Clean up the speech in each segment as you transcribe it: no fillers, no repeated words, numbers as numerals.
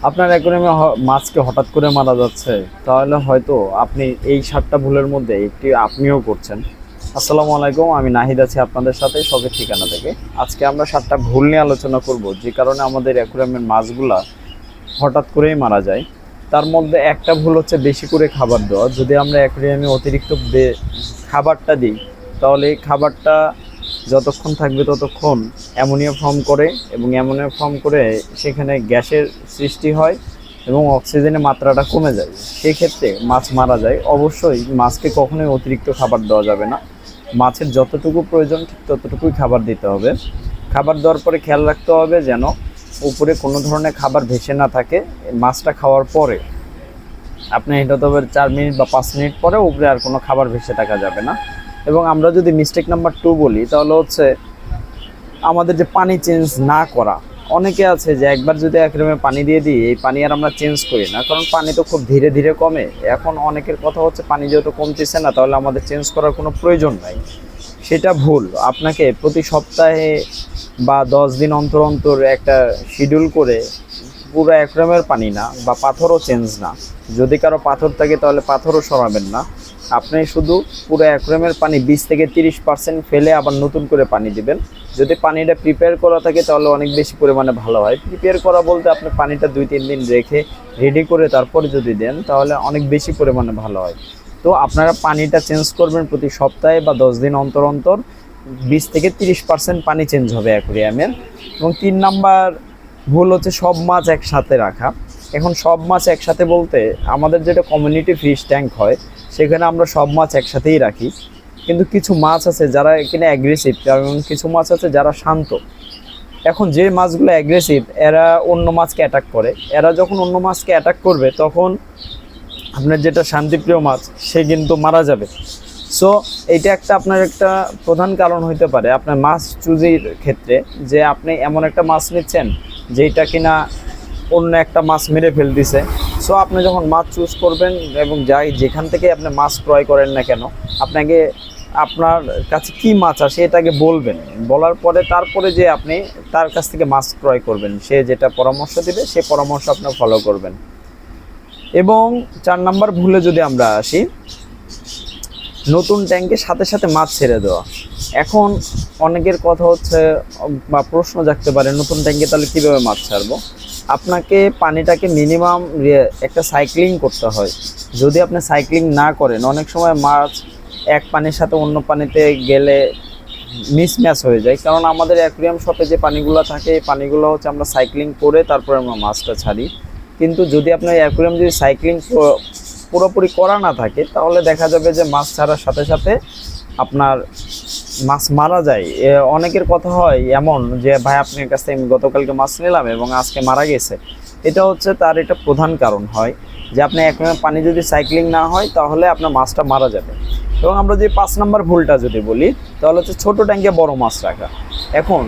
আপনার অ্যাকুয়ারিয়ামে মাছকে হঠাৎ করে মারা যাচ্ছে, তাহলে হয়তো আপনি এই 7টা ভুলের মধ্যে একটি আপনিও করছেন। আসসালামু আলাইকুম, আমি নাহিদ আছি আপনাদের সাথে শখের ঠিকানা থেকে। আজকে আমরা 7টা ভুল নিয়ে আলোচনা করব যে কারণে আমাদের অ্যাকুয়ারিয়ামের মাছগুলা হঠাৎ করেই মারা যায়। তার মধ্যে একটা ভুল হচ্ছে বেশি করে খাবার দেওয়া। যদি আমরা অ্যাকুয়ারিয়ামে অতিরিক্ত খাবারটা দিই, তাহলে এই খাবারটা যতক্ষণ থাকবে ততক্ষণ অ্যামোনিয়া ফর্ম করে, এবং অ্যামোনিয়া ফর্ম করে সেখানে গ্যাসের সৃষ্টি হয় এবং অক্সিজেনের মাত্রাটা কমে যায়। সেক্ষেত্রে মাছ মারা যায়। অবশ্যই মাছকে কখনোই অতিরিক্ত খাবার দেওয়া যাবে না। মাছের যতটুকু প্রয়োজন ঠিক ততটুকুই খাবার দিতে হবে। খাবার দেওয়ার পরে খেয়াল রাখতে হবে যেন উপরে কোনো ধরনের খাবার ভেসে না থাকে। মাছটা খাওয়ার পরে আপনি এটা তো 4 মিনিট বা 5 মিনিট পরে উপরে আর কোনো খাবার ভেসে থাকা যাবে না। এবং আমরা যদি মিস্টেক নাম্বার 2 বলি, তাহলে হচ্ছে আমাদের যে পানি চেঞ্জ না করা। অনেকে আছে যে একবার যদি অ্যাকুয়ারিয়ামে পানি দিয়ে দিই, এই পানি আর আমরা চেঞ্জ করি না, কারণ পানি তো খুব ধীরে ধীরে কমে। এখন অনেকের কথা হচ্ছে পানি যেহেতু কমতেছে না, তাহলে আমাদের চেঞ্জ করার কোনো প্রয়োজন নাই। সেটা ভুল। আপনাকে প্রতি সপ্তাহে বা 10 দিন অন্তর অন্তর একটা শিডিউল করে পুরো অ্যাকুয়ারিয়ামের পানি না, বা পাথরও চেঞ্জ না, যদি কারো পাথর থাকে তাহলে পাথরও সরাবেন না। আপনি শুধু পুরো অ্যাকুয়ারিয়ামের পানি 20 থেকে 30% ফেলে আবার নতুন করে পানি দিবেন। যদি পানিটা প্রিপেয়ার করা থাকে তাহলে অনেক বেশি পরিমাণে ভালো হয়। প্রিপেয়ার করা বলতে আপনি পানিটা 2-3 দিন রেখে রেডি করে তারপরে যদি দেন তাহলে অনেক বেশি পরিমাণে ভালো হয়। তো আপনারা পানিটা চেঞ্জ করবেন প্রতি সপ্তাহে বা 10 দিন অন্তর অন্তর। 20 থেকে 30% পানি চেঞ্জ হবে অ্যাকুয়ারিয়ামের। এবং 3 নাম্বার ভুল হচ্ছে সব মাছ একসাথে রাখা। এখন সব মাছ একসাথে বলতে আমাদের যেটা কমিউনিটি ফিশ ট্যাঙ্ক হয়, সেখানে আমরা সব মাছ একসাথেই রাখি। কিন্তু কিছু মাছ আছে যারা এখানে অ্যাগ্রেসিভ, এবং কিছু মাছ আছে যারা শান্ত। এখন যে মাছগুলো অ্যাগ্রেসিভ, এরা অন্য মাছকে অ্যাটাক করে। এরা যখন অন্য মাছকে অ্যাটাক করবে, তখন আপনার যেটা শান্তিপ্রিয় মাছ সে কিন্তু মারা যাবে। সো এইটা আপনার একটা প্রধান কারণ হইতে পারে আপনার মাছ চুজির ক্ষেত্রে, যে আপনি এমন একটা মাছ নিচ্ছেন যেটা কিনা অন্য একটা মাছ মেরে ফেলতেছে। সো আপনি যখন মাছ চুজ করবেন, এবং যেখান থেকে আপনি মাছ ক্রয় করেন না কেন, আপনাকে আপনার কাছে কি মাছ আসে এটাকে বলবেন। বলার পরে তারপরে যে আপনি তার কাছ থেকে মাছ ক্রয় করবেন, সে যেটা পরামর্শ দেবে সে পরামর্শ আপনি ফলো করবেন। এবং 4 নাম্বার ভুলে যদি আমরা আসি, নতুন ট্যাঙ্কের সাথে সাথে মাছ ছেড়ে দেওয়া। এখন অনেকের কথা হচ্ছে বা প্রশ্ন জাগতে পারে, নতুন ট্যাঙ্কে তাহলে কীভাবে মাছ ছাড়বো? আপনাকে পানিটাকে মিনিমাম একটা সাইক্লিং করতে হয়। যদি আপনি সাইক্লিং না করেন, অনেক সময় মাছ এক পানির সাথে অন্য পানিতে গেলে মিসম্যাচ হয়ে যায়। কারণ আমাদের অ্যাকুয়ারিয়াম শপে যে পানিগুলো থাকে, এই পানিগুলো হচ্ছে আমরা সাইক্লিং করে তারপরে আমরা মাছটা ছাড়ি। কিন্তু যদি আপনার অ্যাকুয়ারিয়াম যদি সাইক্লিং পুরোপুরি করা না থাকে, তাহলে দেখা যাবে যে মাছ ছাড়ার সাথে সাথে আপনার মাছ মারা যায়। অনেকের কথা হয় এমন যে, ভাই আপনার কাছ থেকে আমি গতকালকে মাছ নিলাম এবং আজকে মারা গেছে। এটা হচ্ছে তার এটা প্রধান কারণ হয় যে আপনি অ্যাকুয়ারিয়াম পানি যদি সাইক্লিং না হয়, তাহলে আপনার মাছটা মারা যাবে। এবং আমরা যদি 5 নাম্বার ভুলটা যদি বলি, তাহলে হচ্ছে ছোটো ট্যাঙ্কে বড় মাছ রাখা। এখন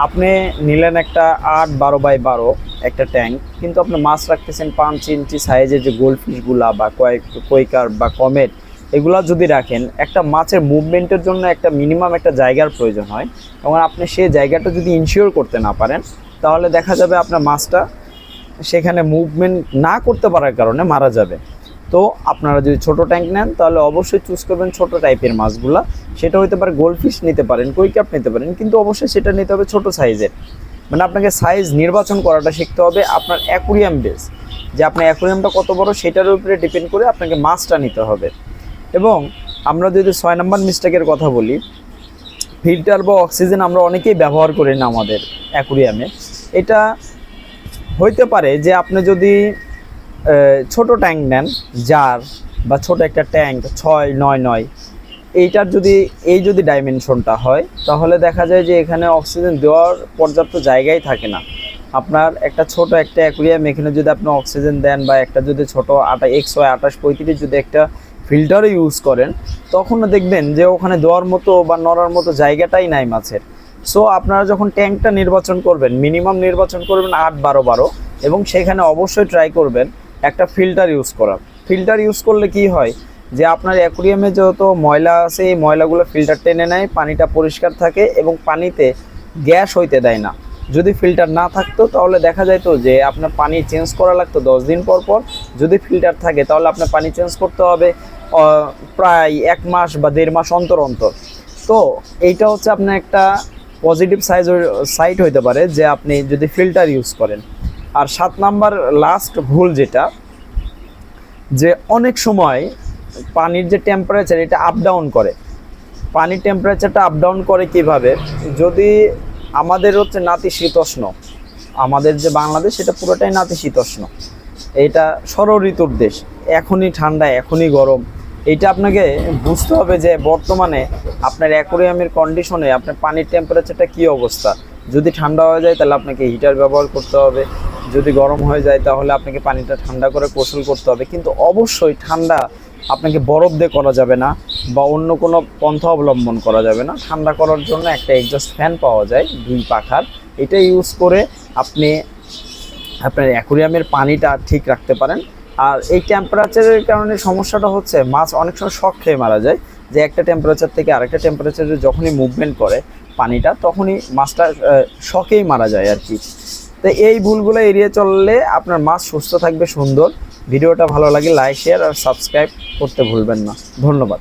আপনি নিলেন একটা 8-12x12 একটা ট্যাঙ্ক, কিন্তু আপনি মাছ রাখতেছেন 5 ইঞ্চি সাইজের যে গোল্ডফিশগুলা বা কোয়েকার বা কমেট, এগুলা যদি রাখেন, একটা মাছের মুভমেন্টের জন্য একটা মিনিমাম একটা জায়গার প্রয়োজন হয়। এবং আপনি সেই জায়গাটা যদি ইনশিওর করতে না পারেন, তাহলে দেখা যাবে আপনার মাছটা সেখানে মুভমেন্ট না করতে পারার কারণে মারা যাবে। তো আপনারা যদি ছোট ট্যাঙ্ক নেন, তাহলে অবশ্যই চুজ করবেন ছোট টাইপের মাছগুলা। সেটা হতে পারে গোল্ডফিশ নিতে পারেন, কুইকাপ নিতে পারেন, কিন্তু অবশ্যই সেটা নিতে হবে ছোট সাইজের। মানে আপনাকে সাইজ নির্বাচন করাটা শিখতে হবে আপনার অ্যাকুয়ারিয়াম বেস, যে আপনার অ্যাকুয়ারিয়ামটা কত বড় সেটার উপরে ডিপেন্ড করে আপনাকে মাছটা নিতে হবে। এবং আমরা যদি 6 নাম্বার মিস্টেকের কথা বলি, ফিল্টার বা অক্সিজেন আমরা অনেকেই ব্যবহার করি না আমাদের অ্যাকুয়ারিয়ামে। এটা হইতে পারে যে আপনি যদি ছোট ট্যাঙ্ক নেন, জার বা ছোট একটা ট্যাঙ্ক 6-9-9, এইটার যদি ডাইমেনশনটা হয়, তাহলে দেখা যায় যে এখানে অক্সিজেন দেওয়ার পর্যাপ্ত জায়গাই থাকে না। আপনার একটা ছোট একটা অ্যাকুয়ারিয়াম, এখানে যদি আপনি অক্সিজেন দেন বা একটা যদি ছোটো XY2835 যদি একটা ফিল্টারও ইউজ করেন, তখনও দেখবেন যে ওখানে দেওয়ার মতো বা নড়ার মতো জায়গাটাই নাই মাছের। সো আপনারা যখন ট্যাঙ্কটা নির্বাচন করবেন, মিনিমাম নির্বাচন করবেন 8-12-12, এবং সেখানে অবশ্যই ট্রাই করবেন একটা ফিল্টার ইউজ করার। ফিল্টার ইউজ করলে কি হয়, যে আপনার অ্যাকুয়ারিয়ামে যত ময়লা আছে, এই ময়লাগুলো ফিল্টার টেনে নেয়, পানিটা পরিষ্কার থাকে এবং পানিতে গ্যাস হইতে দেয় না। যদি ফিল্টার না থাকতো তাহলে দেখা যেত যে আপনার পানি চেঞ্জ করা লাগতো 10 দিন পর পর। যদি ফিল্টার থাকে তাহলে আপনার পানি চেঞ্জ করতে হবে প্রায় 1 মাস বা 1.5 মাস অন্তর অন্তর। তো এইটা হচ্ছে আপনার একটা পজিটিভ সাইড হইতে পারে যে আপনি যদি ফিল্টার ইউজ করেন। আর 7 নাম্বার লাস্ট ভুল যেটা, যে অনেক সময় পানির যে টেম্পারেচার এটা আপ ডাউন করে। পানির টেম্পারেচারটা আপ ডাউন করে কিভাবে, যদি আমাদের হচ্ছে নাতিশীতোষ্ণ, আমাদের যে বাংলাদেশ এটা পুরোটাই নাতিশীতোষ্ণ, এটা ষড় ঋতুর দেশ, এখনই ঠান্ডা এখনই গরম। এইটা আপনাকে বুঝতে হবে যে বর্তমানে আপনার অ্যাকোয়ারিয়ামের কন্ডিশনে আপনার পানির টেম্পারেচারটা কী অবস্থা। যদি ঠান্ডা হয়ে যায় তাহলে আপনাকে হিটার ব্যবহার করতে হবে, যদি গরম হয়ে যায় তাহলে আপনাকে পানিটা ঠান্ডা করে কৌশল করতে হবে। কিন্তু অবশ্যই ঠান্ডা আপনাকে বরফ দিয়ে করা যাবে না বা অন্য কোনো পন্থা অবলম্বন করা যাবে না। ঠান্ডা করার জন্য একটা এক্সস্ট ফ্যান পাওয়া যায় 2 পাখার, এটা ইউজ করে আপনি আপনার অ্যাকোয়ারিয়ামের পানিটা ঠিক রাখতে পারেন। আর এই টেম্পারেচারের কারণে সমস্যাটা হচ্ছে মাছ অনেক সময় শক খেয়ে মারা যায়, যে একটা টেম্পারেচার থেকে আরেকটা টেম্পারেচারে যখনই মুভমেন্ট করে পানিটা তখনই মাছটা শকেই মারা যায় আর কি। তো এই ভুলগুলো এড়িয়ে চললে আপনার মাছ সুস্থ থাকবে, সুন্দর। ভিডিওটা ভালো লাগে লাইক, শেয়ার আর সাবস্ক্রাইব করতে ভুলবেন না। ধন্যবাদ।